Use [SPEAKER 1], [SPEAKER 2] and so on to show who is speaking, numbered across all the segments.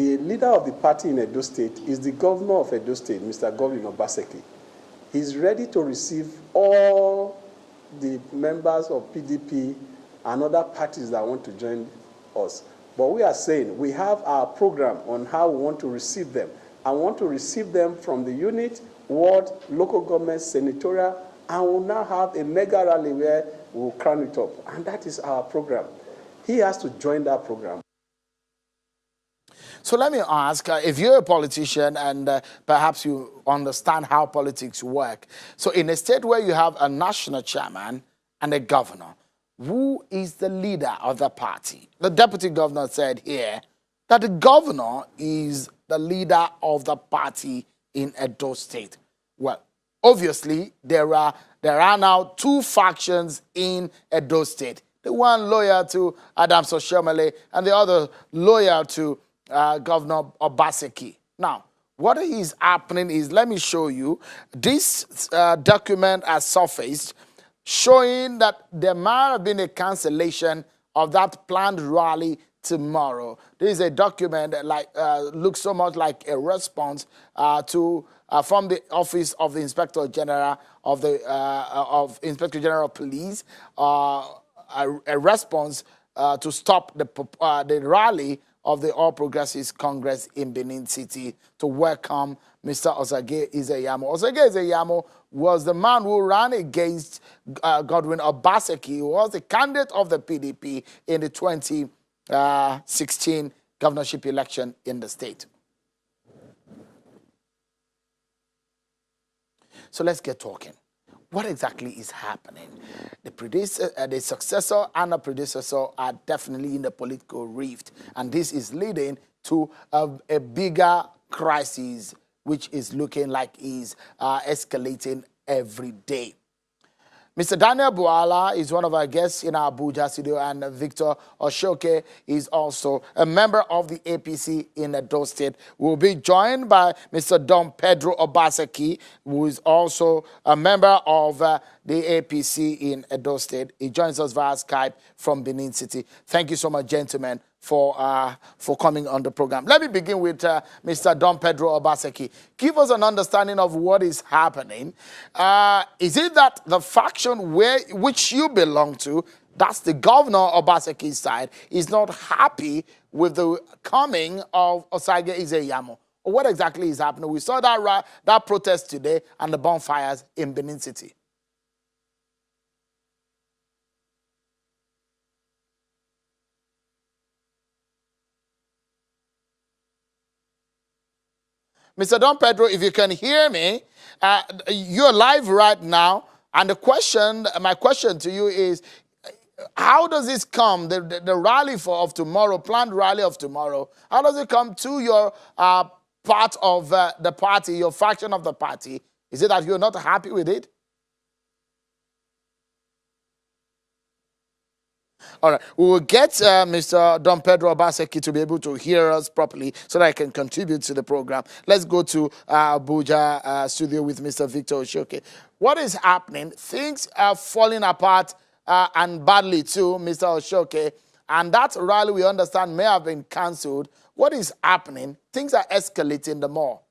[SPEAKER 1] The leader of the party in Edo State is the governor of Edo State, Mr. Godwin Obaseki. He's ready to receive all the members of PDP and other parties that want to join us. But we are saying we have our program on how we want to receive them. I want to receive them from the unit, ward, local government, senatorial, and we'll now have a mega rally where we'll crown it up. And that is our program. He has to join that program.
[SPEAKER 2] So let me ask, if you're a politician and perhaps you understand how politics work, so in a state where you have a national chairman and a governor, who is the leader of the party? The deputy governor said here that the governor is the leader of the party in Edo State. Well, obviously, there are now two factions in Edo State. The one loyal to Adams Oshioke and the other loyal to Governor Obaseki. Now, what is happening is, let me show you. This document has surfaced showing that there might have been a cancellation of that planned rally tomorrow. This is a document that looks so much like a response from the Office of the Inspector General of Inspector General of Police, a response to stop the rally of the All Progressives Congress in Benin City to welcome Mr. Oshioke Izeyamo. Oshioke Izeyamo was the man who ran against Godwin Obaseki, who was the candidate of the PDP in the 2016 governorship election in the state. So let's get talking. What exactly is happening? The successor and the predecessor are definitely in the political rift, and this is leading to a bigger crisis, which is looking like is escalating every day. Mr. Daniel Bwala is one of our guests in our Abuja studio, and Victor Oshioke is also a member of the APC in Edo State. We'll be joined by Mr. Don Pedro Obaseki, who is also a member of the APC in Edo State. He joins us via Skype from Benin City. Thank you so much, gentlemen, for coming on the program. Let me begin with Mr. Don Pedro Obaseki. Give us an understanding of what is happening. Is it that the faction which you belong to, that's the governor Obaseki's side, is not happy with the coming of Oshioke Izeyamo? Or what exactly is happening? We saw that protest today and the bonfires in Benin City. Mr. Don Pedro, if you can hear me, you're live right now. And my question to you is, how does this come, the rally of tomorrow, planned rally of tomorrow, how does it come to your part of the party, your faction of the party? Is it that you're not happy with it? All right, we will get Mr. Don Pedro Obaseki to be able to hear us properly so that I can contribute to the program. Let's go to Abuja studio with Mr. Victor Oshioke. What is happening? Things are falling apart and badly too, Mr. Oshioke. And that rally, we understand, may have been cancelled. What is happening? Things are escalating the more.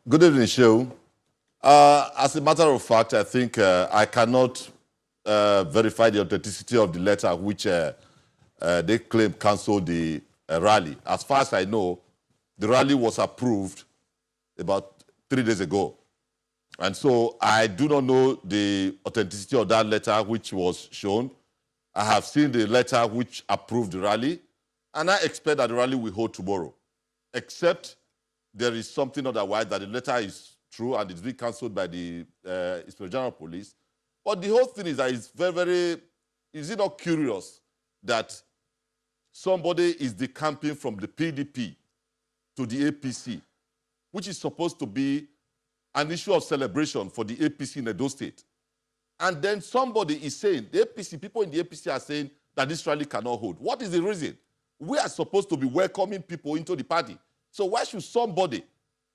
[SPEAKER 3] Good evening, Shehu. As a matter of fact, I think I cannot verify the authenticity of the letter which they claim cancelled the rally. As far as I know, the rally was approved about 3 days ago. And so I do not know the authenticity of that letter which was shown. I have seen the letter which approved the rally, and I expect that the rally will hold tomorrow, except there is something otherwise, that the letter is true and it's been cancelled by the Inspector General of Police. But the whole thing is that it's is it not curious that somebody is decamping from the PDP to the APC, which is supposed to be an issue of celebration for the APC in Edo State. And then somebody is saying, the APC, people in the APC are saying that this rally cannot hold. What is the reason? We are supposed to be welcoming people into the party. So why should somebody,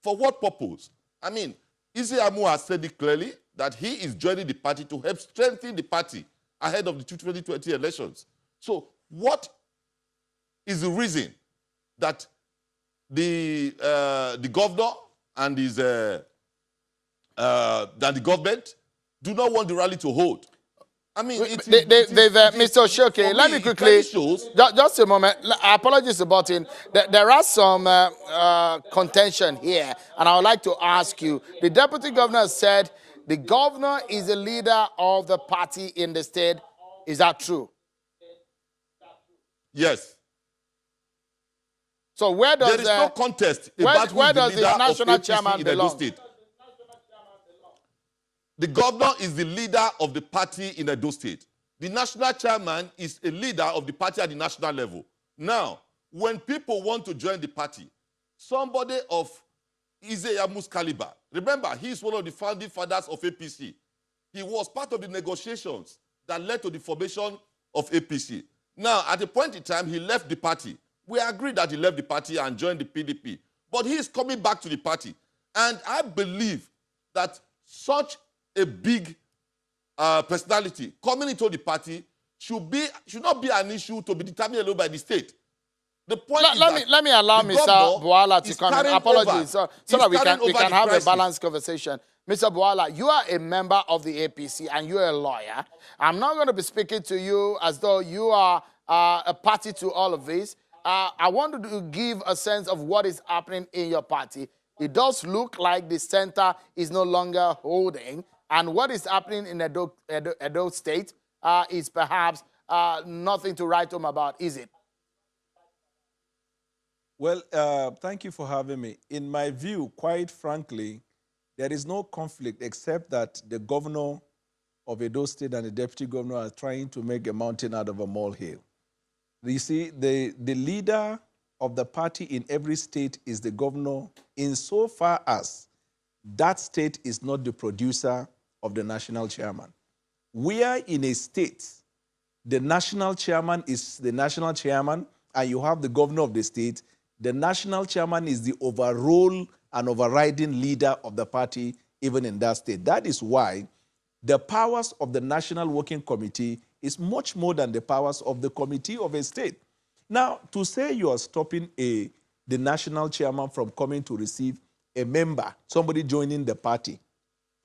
[SPEAKER 3] for what purpose? I mean, Izeyamo has said it clearly that he is joining the party to help strengthen the party ahead of the 2020 elections. So what is the reason that the governor and that the government do not want the rally to hold? I mean,
[SPEAKER 2] Mr. Oshioke, let me quickly,
[SPEAKER 3] shows.
[SPEAKER 2] just a moment. Apologies about it. There are some contention here, and I would like to ask you. The deputy governor said the governor is the leader of the party in the state. Is that true?
[SPEAKER 3] Yes.
[SPEAKER 2] So where does
[SPEAKER 3] there is no contest
[SPEAKER 2] where
[SPEAKER 3] about who is the
[SPEAKER 2] does
[SPEAKER 3] leader
[SPEAKER 2] the national
[SPEAKER 3] of APC
[SPEAKER 2] chairman
[SPEAKER 3] in Edo
[SPEAKER 2] belong?
[SPEAKER 3] State. The governor is the leader of the party in Edo State. The national chairman is a leader of the party at the national level. Now, when people want to join the party, somebody of Izeyamu's caliber, remember, he is one of the founding fathers of APC. He was part of the negotiations that led to the formation of APC. Now, at a point in time, he left the party. We agreed that he left the party and joined the PDP. But he is coming back to the party. And I believe that such a big personality coming into the party should not be an issue to be determined alone by the state. The point
[SPEAKER 2] let me allow Mr. Bwala to come in. Apologies, so that we can have a balanced conversation. Mr. Bwala, you are a member of the APC and you're a lawyer. I'm not going to be speaking to you as though you are a party to all of this. I want to give a sense of what is happening in your party. It does look like the center is no longer holding, and what is happening in Edo State is perhaps nothing to write home about, is it?
[SPEAKER 4] Well, thank you for having me. In my view, quite frankly, there is no conflict except that the governor of Edo State and the deputy governor are trying to make a mountain out of a molehill. You see, the leader of the party in every state is the governor, insofar as that state is not the producer of the national chairman. We are in a state, the national chairman is the national chairman, and you have the governor of the state. The national chairman is the overall and overriding leader of the party, even in that state. That is why the powers of the National Working Committee is much more than the powers of the committee of a state. Now, to say you are stopping the national chairman from coming to receive a member, somebody joining the party,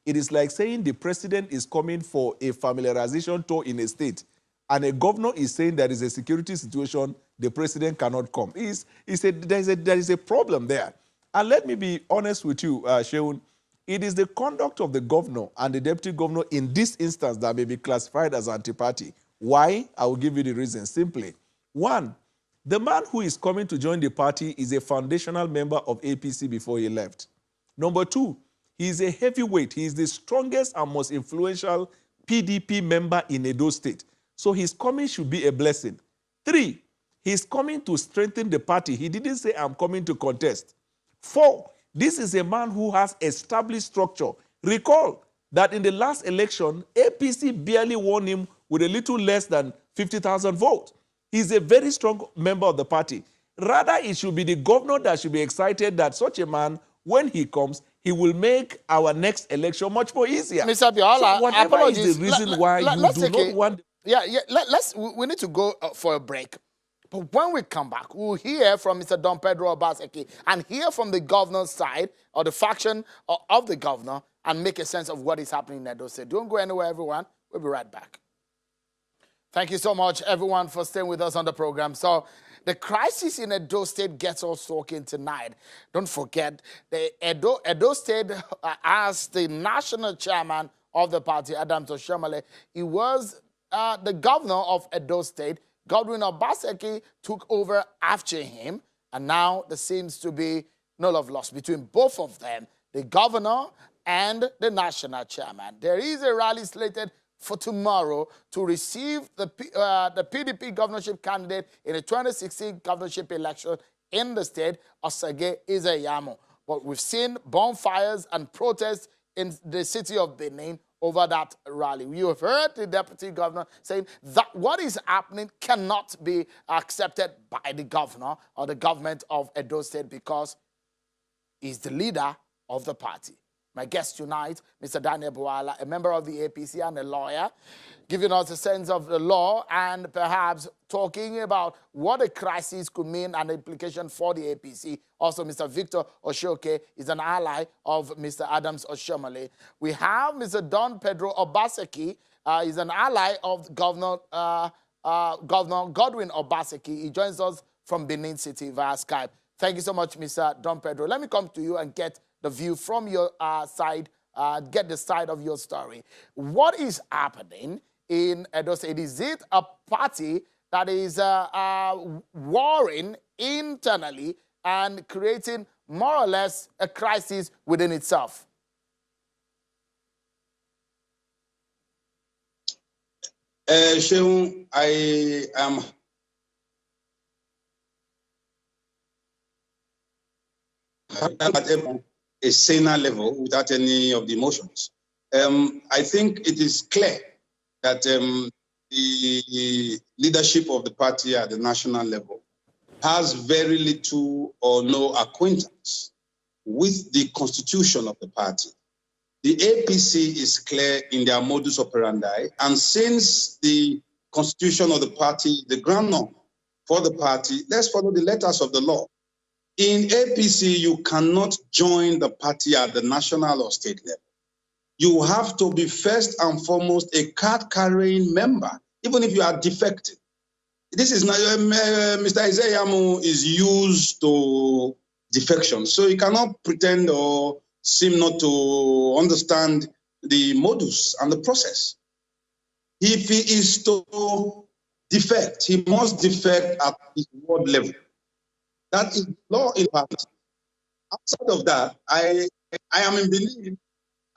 [SPEAKER 4] it is like saying the president is coming for a familiarization tour in a state, and a governor is saying there is a security situation, the president cannot come. There is a problem there. And let me be honest with you, Sheun, it is the conduct of the governor and the deputy governor in this instance that may be classified as anti-party. Why? I will give you the reason simply. One, the man who is coming to join the party is a foundational member of APC before he left. Number two, he is a heavyweight. He is the strongest and most influential PDP member in Edo State. So his coming should be a blessing. Three, he's coming to strengthen the party. He didn't say, I'm coming to contest. Four, this is a man who has established structure. Recall that in the last election, APC barely won him with a little less than 50,000 votes. He's a very strong member of the party. Rather, it should be the governor that should be excited that such a man, when he comes, he will make our next election much more easier.
[SPEAKER 2] Mr. Bwala,
[SPEAKER 4] so whatever
[SPEAKER 2] apologies.
[SPEAKER 4] is the reason why you do not want...
[SPEAKER 2] We need to go for a break. But when we come back, we'll hear from Mr. Don Pedro Obaseki and hear from the governor's side or the faction of the governor and make a sense of what is happening in Edo State. Don't go anywhere, everyone. We'll be right back. Thank you so much, everyone, for staying with us on the program. So the crisis in Edo State gets us talking tonight. Don't forget, the Edo State, as the national chairman of the party, Adams Oshiomhole, he was the governor of Edo State. Godwin Obaseki took over after him, and now there seems to be no love lost between both of them, the governor and the national chairman. There is a rally slated for tomorrow to receive the PDP governorship candidate in the 2016 governorship election in the state, Osage Izeyamu. But we've seen bonfires and protests in the city of Benin over that rally. You have heard the deputy governor saying that what is happening cannot be accepted by the governor or the government of Edo State because he's the leader of the party. My guest tonight, Mr. Daniel Bwala, a member of the APC and a lawyer, giving us a sense of the law and perhaps talking about what a crisis could mean and the implication for the APC. Also, Mr. Victor Oshioke is an ally of Mr. Adams Oshiomhole. We have Mr. Don Pedro Obaseki, is an ally of Governor Godwin Obaseki. He joins us from Benin City via Skype. Thank you so much, Mr. Don Pedro. Let me come to you and get the view from your side, get the side of your story. What is happening in Edo State? Is it a party that is warring internally and creating more or less a crisis within itself?
[SPEAKER 5] Sheung, I am at a saner level without any of the emotions. I think it is clear that the leadership of the party at the national level has very little or no acquaintance with the constitution of the party. The APC is clear in their modus operandi, and since the constitution of the party, the ground norm for the party, let's follow the letters of the law. In APC, you cannot join the party at the national or state level. You have to be first and foremost a card-carrying member, even if you are defective. This is not, Mr. Isaiah Yamu is used to defection, so he cannot pretend or seem not to understand the modus and the process. If he is to defect, he must defect at the ward level. That is law in party. Outside of that, I am in belief,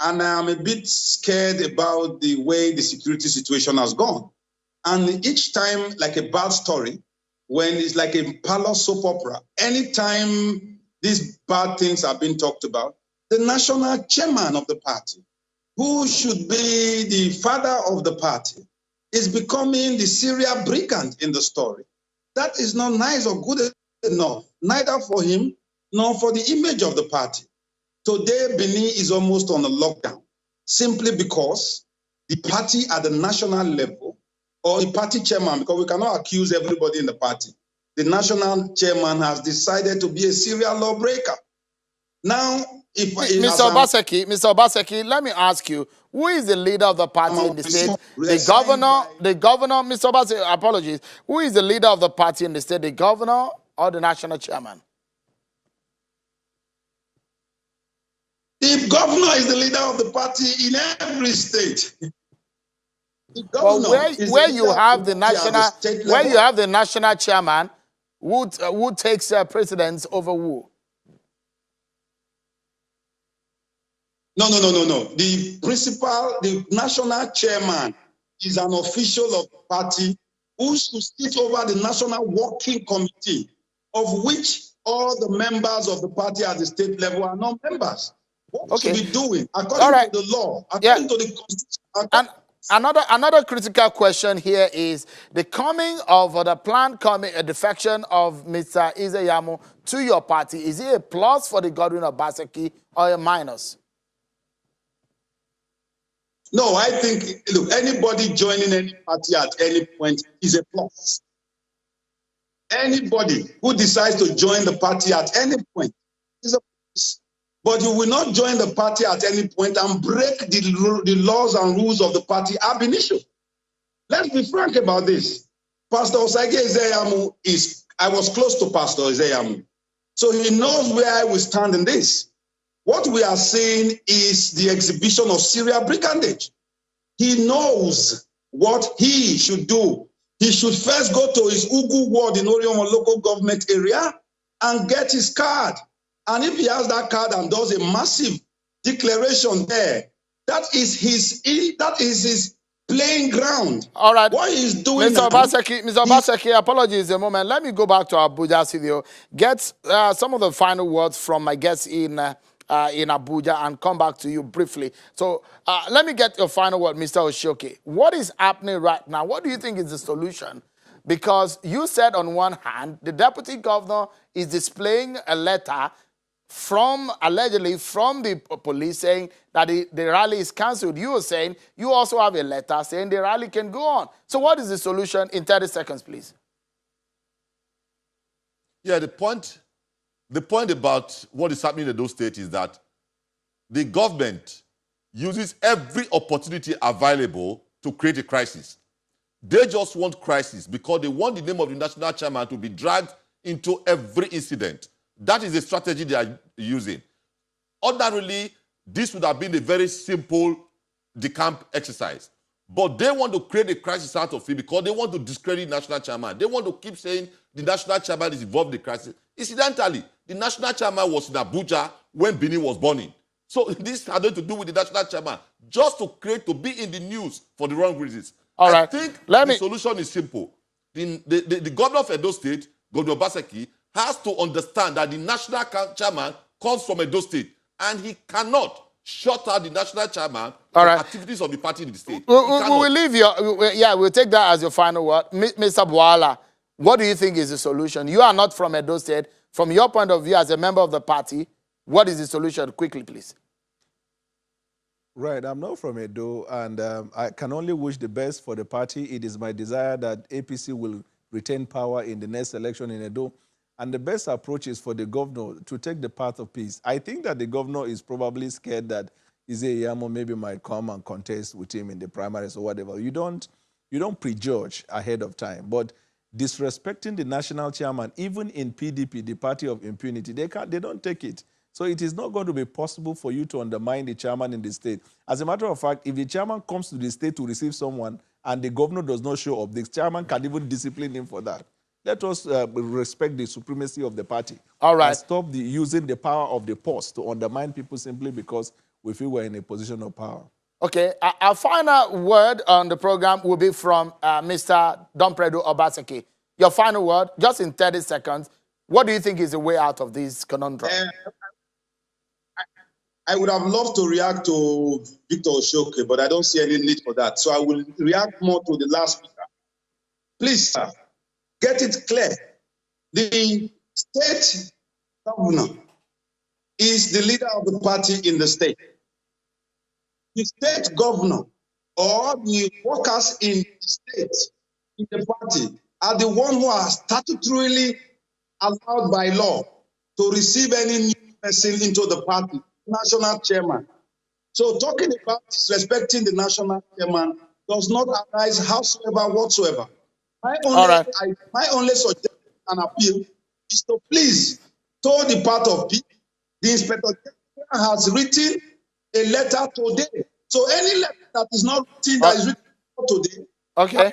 [SPEAKER 5] and I am a bit scared about the way the security situation has gone. And each time, like a bad story, when it's like a palace soap opera, anytime these bad things are being talked about, the national chairman of the party, who should be the father of the party, is becoming the serial brigand in the story. That is not nice or good enough, neither for him nor for the image of the party. Today, Benin is almost on a lockdown, simply because the party at the national level, or the party chairman, because we cannot accuse everybody in the party, the national chairman has decided to be a serial lawbreaker. Now, if
[SPEAKER 2] Mr. Obaseki, let me ask you, who is the leader of the party in the state? The governor, Mr. Obaseki, apologies. Who is the leader of the party in the state, the governor or the national chairman?
[SPEAKER 5] The governor is the leader of the party in every state.
[SPEAKER 2] Well, where you have the national chairman, who takes precedence over who?
[SPEAKER 5] No. The national chairman is an official of the party who should sit over the national working committee, of which all the members of the party at the state level are not members. What should be doing according to the law, according to the constitution?
[SPEAKER 2] Another critical question here is the coming of the planned defection of Mr. Izeyamu to your party. Is it a plus for the Godwin Obaseki or a minus?
[SPEAKER 5] No, I think, look, anybody joining any party at any point is a plus. Anybody who decides to join the party at any point is a plus. But you will not join the party at any point and break the laws and rules of the party ab initio. Let's be frank about this. Pastor Osage Izeyamu I was close to Pastor Izeyamu, so he knows where I will stand in this. What we are seeing is the exhibition of serial brigandage. He knows what he should do. He should first go to his Ugu ward in Oriomo local government area and get his card. And if he has that card and does a massive declaration there, that is his playing ground.
[SPEAKER 2] All right.
[SPEAKER 5] What he's doing
[SPEAKER 2] Mr. Obaseki, apologies a moment. Let me go back to Abuja studio, get some of the final words from my guests in Abuja and come back to you briefly. So let me get your final word, Mr. Oshioke. What is happening right now? What do you think is the solution? Because you said on one hand, the deputy governor is displaying a letter allegedly from the police saying that the rally is cancelled. You were saying you also have a letter saying the rally can go on. So what is the solution in 30 seconds, please?
[SPEAKER 3] Yeah, the point about what is happening in those states is that the government uses every opportunity available to create a crisis. They just want crisis because they want the name of the national chairman to be dragged into every incident. That is the strategy they are using. Ordinarily, this would have been a very simple decamp exercise. But they want to create a crisis out of it because they want to discredit the national chairman. They want to keep saying the national chairman is involved in the crisis. Incidentally, the national chairman was in Abuja when Benin was burning. So this has nothing to do with the national chairman, just to be in the news for the wrong reasons.
[SPEAKER 2] All right.
[SPEAKER 3] I think the solution is simple. The governor of Edo State, Governor Obaseki, has to understand that the national chairman comes from Edo State, and he cannot shut out the national chairman from activities of the party in the state.
[SPEAKER 2] We will leave you. We'll take that as your final word. Mr. Bwala, what do you think is the solution? You are not from Edo State. From your point of view as a member of the party, what is the solution? Quickly, please.
[SPEAKER 4] Right, I'm not from Edo, and I can only wish the best for the party. It is my desire that APC will retain power in the next election in Edo. And the best approach is for the governor to take the path of peace. I think that the governor is probably scared that Eze-Iyamo maybe might come and contest with him in the primaries or whatever. You don't prejudge ahead of time. But disrespecting the national chairman, even in PDP, the party of impunity, they don't take it. So it is not going to be possible for you to undermine the chairman in the state. As a matter of fact, if the chairman comes to the state to receive someone and the governor does not show up, the chairman can even discipline him for that. Let us respect the supremacy of the party.
[SPEAKER 2] All right.
[SPEAKER 4] And stop using the power of the purse to undermine people simply because we feel we're in a position of power.
[SPEAKER 2] Okay. Our final word on the program will be from Mr. Don Pedro Obaseki. Your final word, just in 30 seconds. What do you think is the way out of this conundrum?
[SPEAKER 5] I would have loved to react to Victor Oshioke, but I don't see any need for that. So I will react more to the last speaker. Please, sir, get it clear. The state governor is the leader of the party in the state. The state governor or the workers in the state, in the party, are the ones who are statutorily allowed by law to receive any new person into the party, national chairman. So talking about disrespecting the national chairman does not arise howsoever whatsoever. My only suggestion and appeal is to please toe the path of peace. The Inspector General has written a letter today. So any letter that is not written that is written today.
[SPEAKER 2] Okay.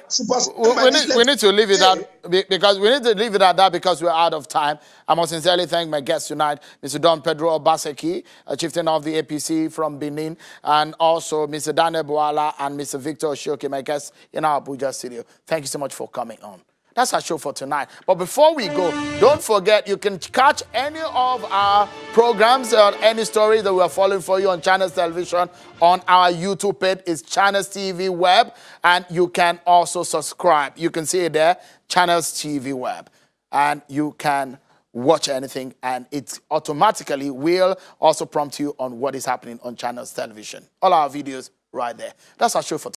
[SPEAKER 2] We need to leave it at because we need to leave it at that because we're out of time. I must sincerely thank my guests tonight, Mr. Don Pedro Obaseki, chieftain of the APC from Benin, and also Mr. Daniel Bwala and Mr. Victor Oshioke, my guests in our Abuja studio. Thank you so much for coming on. That's our show for tonight. But before we go, don't forget you can catch any of our programs or any stories that we're following for you on Channels Television on our YouTube page. It's Channels TV Web. And you can also subscribe. You can see it there, Channels TV Web. And you can watch anything, and it automatically will also prompt you on what is happening on Channels Television. All our videos right there. That's our show for tonight.